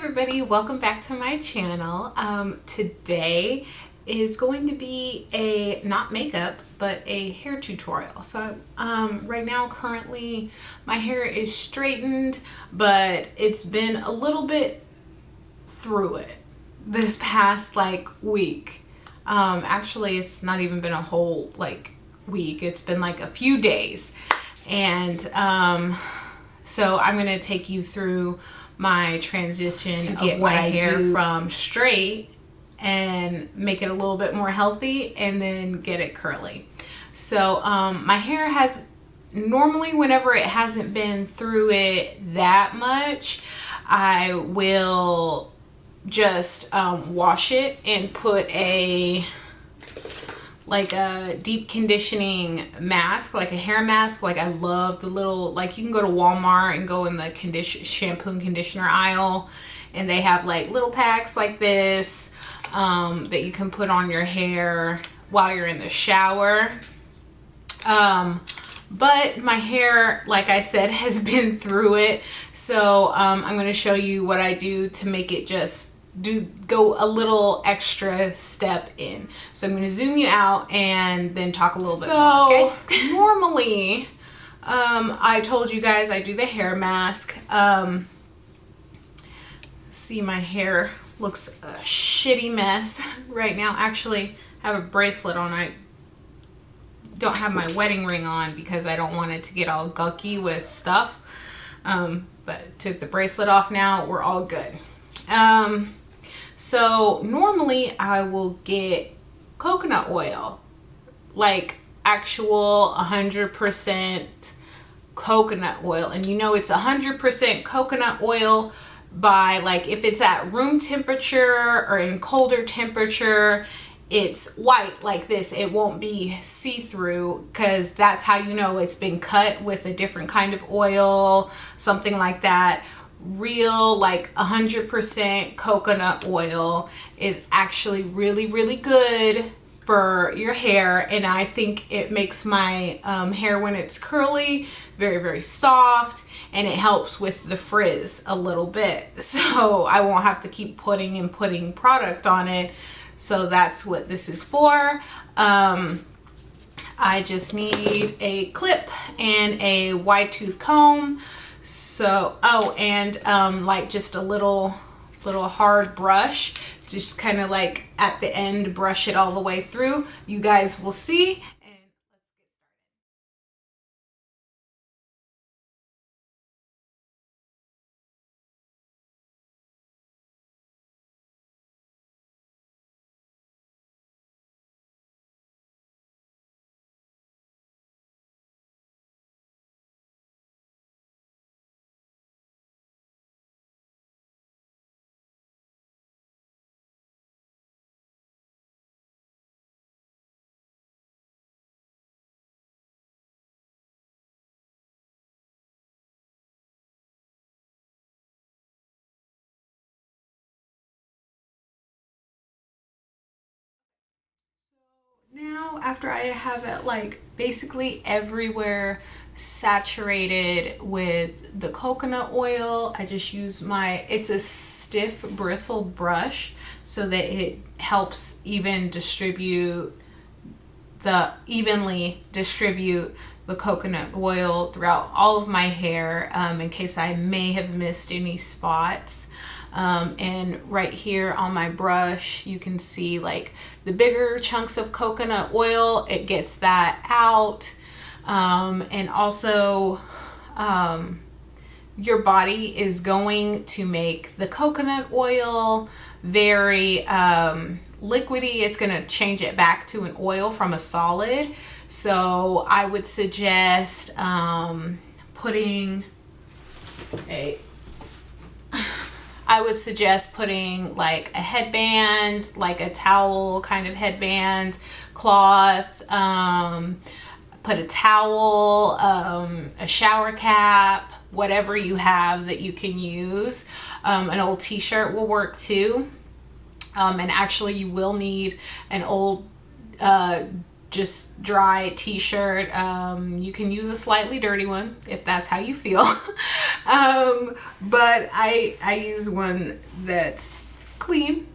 everybody, welcome back to my channel. Today is going to be a not makeup but a hair tutorial. So right now currently my hair is straightened, but it's been a little bit through it this past week. Actually it's not even been a whole week, it's been a few days, and so I'm gonna take you through my transition to get my hair from straight and make it a little bit more healthy and then get it curly. So my hair has normally, whenever it hasn't been through it that much, I will just wash it and put a deep conditioning mask, like a hair mask. I love the little, you can go to Walmart and go in the shampoo and conditioner aisle, and they have little packs like this that you can put on your hair while you're in the shower. But my hair, like I said, has been through it, so I'm going to show you what I do to make it just go a little extra step in. So I'm going to zoom you out and then talk a little bit more, okay? Normally, I told you guys I do the hair mask. See, my hair looks a shitty mess right now. Actually, I have a bracelet on. I don't have my wedding ring on because I don't want it to get all gunky with stuff. But took the bracelet off now. We're all good. So normally I will get coconut oil, actual 100% coconut oil. And you know it's 100% coconut oil by if it's at room temperature or in colder temperature, it's white like this. It won't be see-through, because that's how you know it's been cut with a different kind of oil, something like that. Real 100% coconut oil is actually really, really good for your hair, and I think it makes my hair, when it's curly, very, very soft, and it helps with the frizz a little bit, so I won't have to keep putting product on it. So that's what this is for. I just need a clip and a wide tooth comb. So, and just a little hard brush, just kind of at the end, brush it all the way through. You guys will see. Now, after I have it basically everywhere saturated with the coconut oil, I just use it's a stiff bristle brush so that it helps evenly distribute the coconut oil throughout all of my hair, in case I may have missed any spots. And right here on my brush, you can see the bigger chunks of coconut oil, it gets that out. And also, your body is going to make the coconut oil very liquidy. It's going to change it back to an oil from a solid. So I would suggest putting a a headband, a towel kind of headband, cloth, put a towel, a shower cap, whatever you have that you can use. An old t-shirt will work too. And actually you will need an old just dry t-shirt. You can use a slightly dirty one if that's how you feel. But I use one that's clean.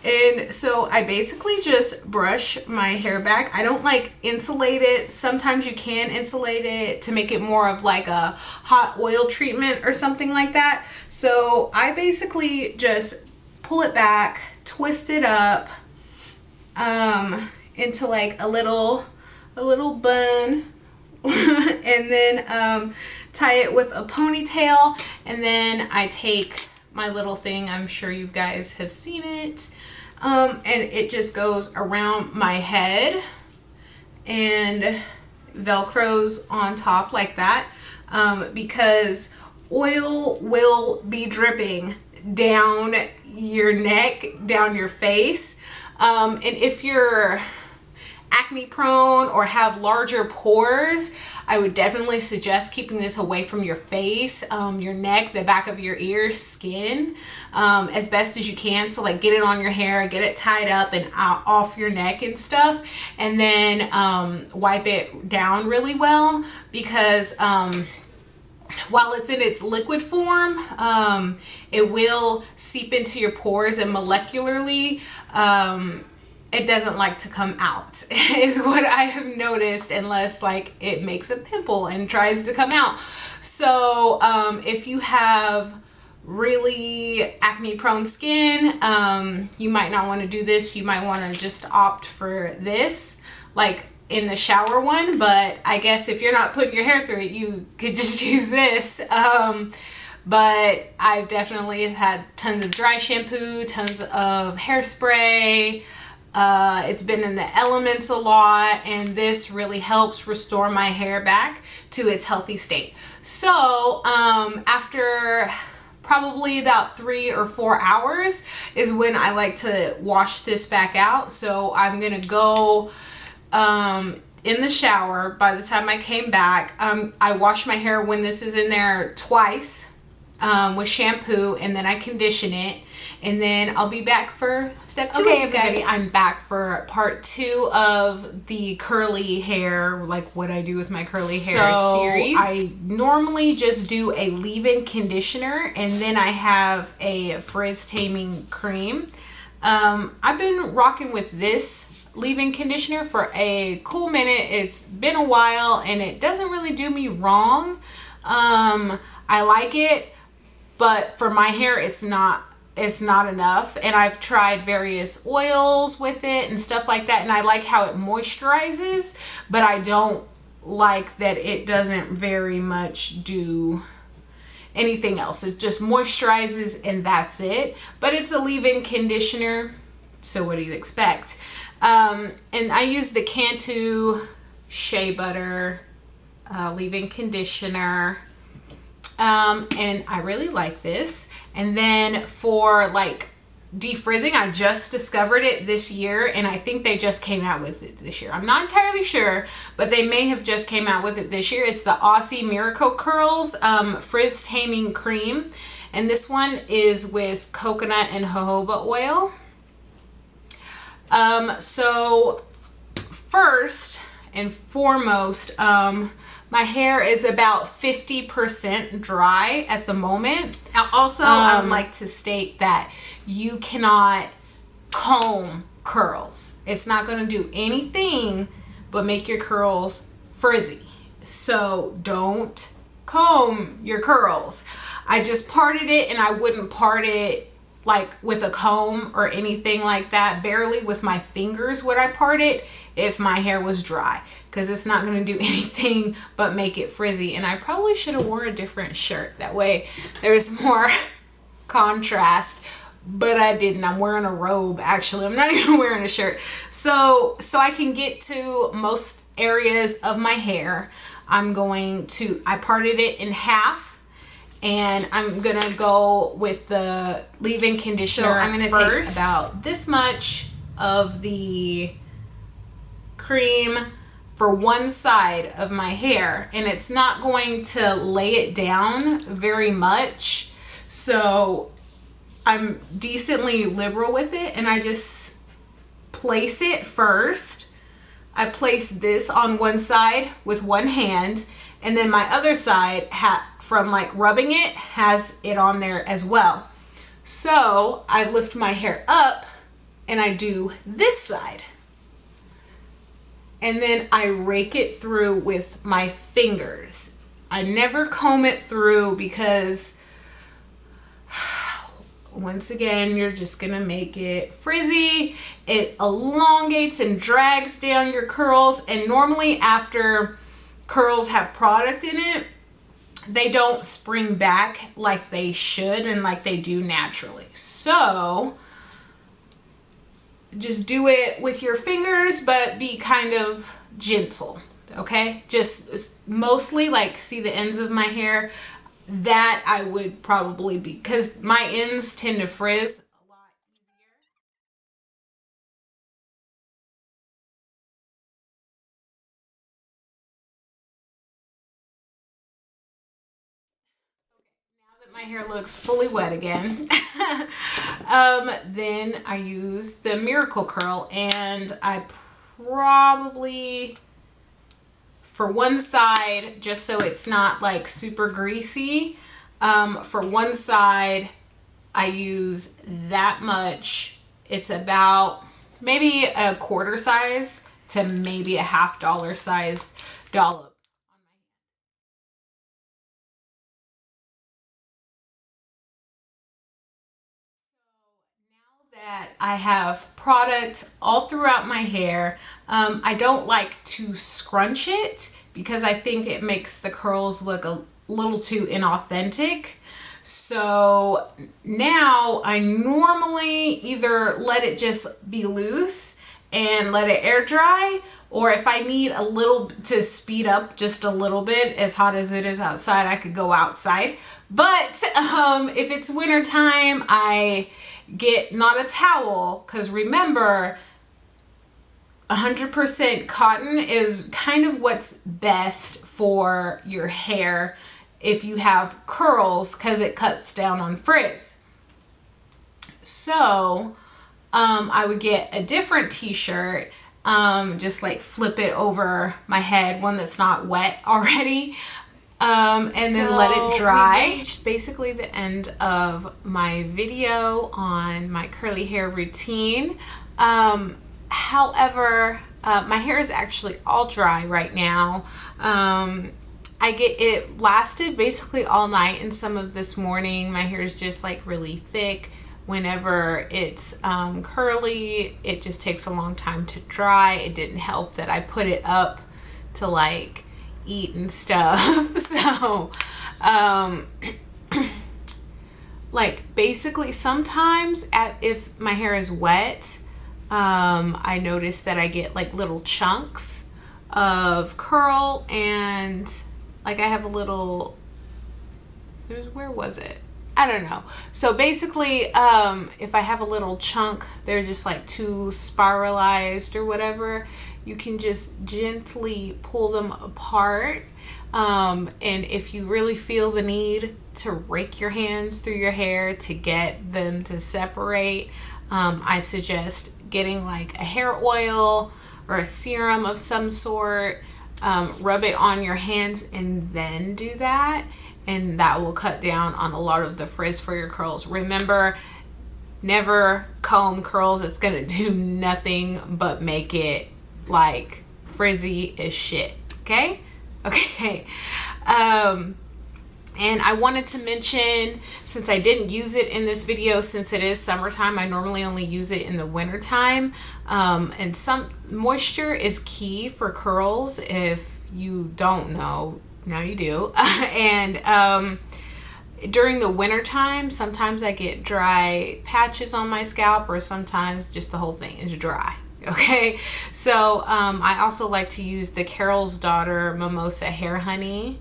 And so I basically just brush my hair back. I don't like insulate it. Sometimes you can insulate it to make it more of like a hot oil treatment or something like that. So I basically just pull it back, twist it up into like a little bun, and then tie it with a ponytail. And then I take my little thing, I'm sure you guys have seen it, and it just goes around my head and velcros on top like that, because oil will be dripping down your neck, down your face, and if you're acne prone or have larger pores, I would definitely suggest keeping this away from your face, your neck, the back of your ears, skin, as best as you can. So like get it on your hair, get it tied up and off your neck and stuff, and then wipe it down really well, because while it's in its liquid form, it will seep into your pores, and molecularly it doesn't like to come out is what I have noticed, unless like it makes a pimple and tries to come out. So if you have really acne prone skin, you might not want to do this. You might want to just opt for this, like in the shower one. But I guess if you're not putting your hair through it, you could just use this. But I've definitely had tons of dry shampoo, tons of hairspray. It's been in the elements a lot, and this really helps restore my hair back to its healthy state. So after probably about 3 or 4 hours is when I like to wash this back out. So I'm gonna go in the shower. By the time I came back, I wash my hair when this is in there twice with shampoo, and then I condition it, and then I'll be back for step 2. Okay, everybody, I'm back for part 2 of the curly hair, like what I do with my curly hair series. I normally just do a leave-in conditioner, and then I have a frizz taming cream. I've been rocking with this leave-in conditioner for a cool minute. It's been a while, and it doesn't really do me wrong. I like it, but for my hair, it's not enough. And I've tried various oils with it and stuff like that, and I like how it moisturizes, but I don't like that it doesn't very much do anything else. It just moisturizes and that's it. But it's a leave-in conditioner, so what do you expect? And I use the Cantu Shea Butter leave-in conditioner. And I really like this. And then for like defrizzing, I just discovered it this year, and I think they just came out with it this year. I'm not entirely sure, but they may have just came out with it this year. It's the Aussie Miracle Curls Frizz Taming Cream, and this one is with coconut and jojoba oil. So first and foremost, my hair is about 50% dry at the moment. Now, also, I would like to state that you cannot comb curls. It's not going to do anything but make your curls frizzy. So don't comb your curls. I just parted it, and I wouldn't part it like with a comb or anything like that. Barely with my fingers would I part it if my hair was dry, because it's not going to do anything but make it frizzy. And I probably should have worn a different shirt, that way there's more contrast, but I didn't. I'm wearing a robe, actually. I'm not even wearing a shirt. So I can get to most areas of my hair. I parted it in half, and I'm gonna go with the leave-in conditioner. So I'm gonna take about this much of the cream for one side of my hair, and it's not going to lay it down very much. So I'm decently liberal with it, and I just place it first. I place this on one side with one hand, and then my other side, from like rubbing it, has it on there as well. So I lift my hair up and I do this side. And then I rake it through with my fingers. I never comb it through because once again, you're just gonna make it frizzy. It elongates and drags down your curls. And normally after curls have product in it, they don't spring back like they should and like they do naturally. So just do it with your fingers, but be kind of gentle, okay? Just mostly like see the ends of my hair. That I would probably be, because my ends tend to frizz a lot easier. Now that my hair looks fully wet again, then I use the Miracle Curl, and I probably, for one side, just so it's not like super greasy, for one side I use that much. It's about maybe a quarter size to maybe a $1/2 size dollop. That I have product all throughout my hair. I don't like to scrunch it because I think it makes the curls look a little too inauthentic. So now I normally either let it just be loose and let it air dry, or if I need a little to speed up just a little bit, as hot as it is outside, I could go outside. But if it's winter time, I get not a towel, because remember, 100% cotton is kind of what's best for your hair if you have curls, because it cuts down on frizz. So I would get a different t-shirt, just like flip it over my head, one that's not wet already, and then let it dry. We've reached basically the end of my video on my curly hair routine. However, my hair is actually all dry right now. It lasted basically all night and some of this morning. My hair is just like really thick. Whenever it's curly, it just takes a long time to dry. It didn't help that I put it up to like eat and stuff. So like basically sometimes if my hair is wet, I notice that I get like little chunks of curl, and like I have a little, where was it? I don't know. So basically, if I have a little chunk, they're just like too spiralized or whatever, you can just gently pull them apart. And if you really feel the need to rake your hands through your hair to get them to separate, I suggest getting like a hair oil or a serum of some sort, rub it on your hands and then do that. And that will cut down on a lot of the frizz for your curls. Remember, never comb curls. It's gonna do nothing but make it like frizzy as shit. Okay? Okay. And I wanted to mention, since I didn't use it in this video, since it is summertime, I normally only use it in the winter time. And some moisture is key for curls. If you don't know, now you do. And during the winter time, sometimes I get dry patches on my scalp, or sometimes just the whole thing is dry. Okay, so I also like to use the Carol's Daughter Mimosa Hair Honey,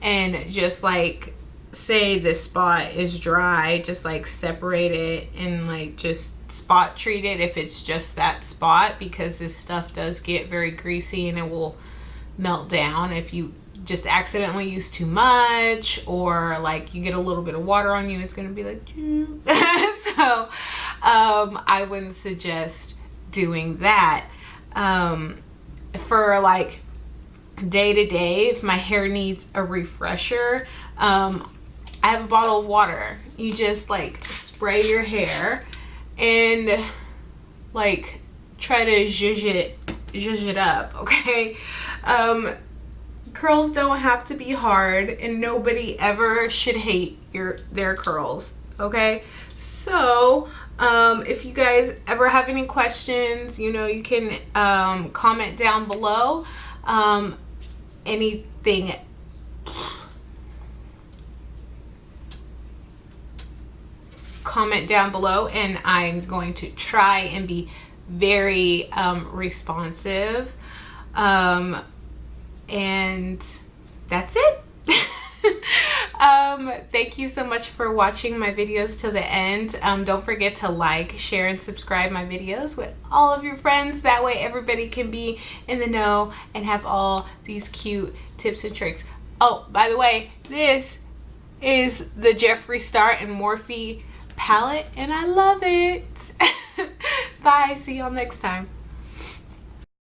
and just like say this spot is dry, just like separate it and like just spot treat it if it's just that spot, because this stuff does get very greasy and it will melt down if you just accidentally use too much, or like you get a little bit of water on you, it's gonna be like so I wouldn't suggest doing that. For like day to day, if my hair needs a refresher, I have a bottle of water. You just like spray your hair and like try to zhuzh it up, okay? Curls don't have to be hard, and nobody ever should hate their curls, okay? So if you guys ever have any questions, you can comment down below. Anything. Comment down below, and I'm going to try and be very responsive. And that's it. Thank you so much for watching my videos till the end. Don't forget to like, share, and subscribe my videos with all of your friends. That way everybody can be in the know and have all these cute tips and tricks. Oh, by the way, this is the Jeffree Star and Morphe palette, and I love it. Bye. See y'all next time.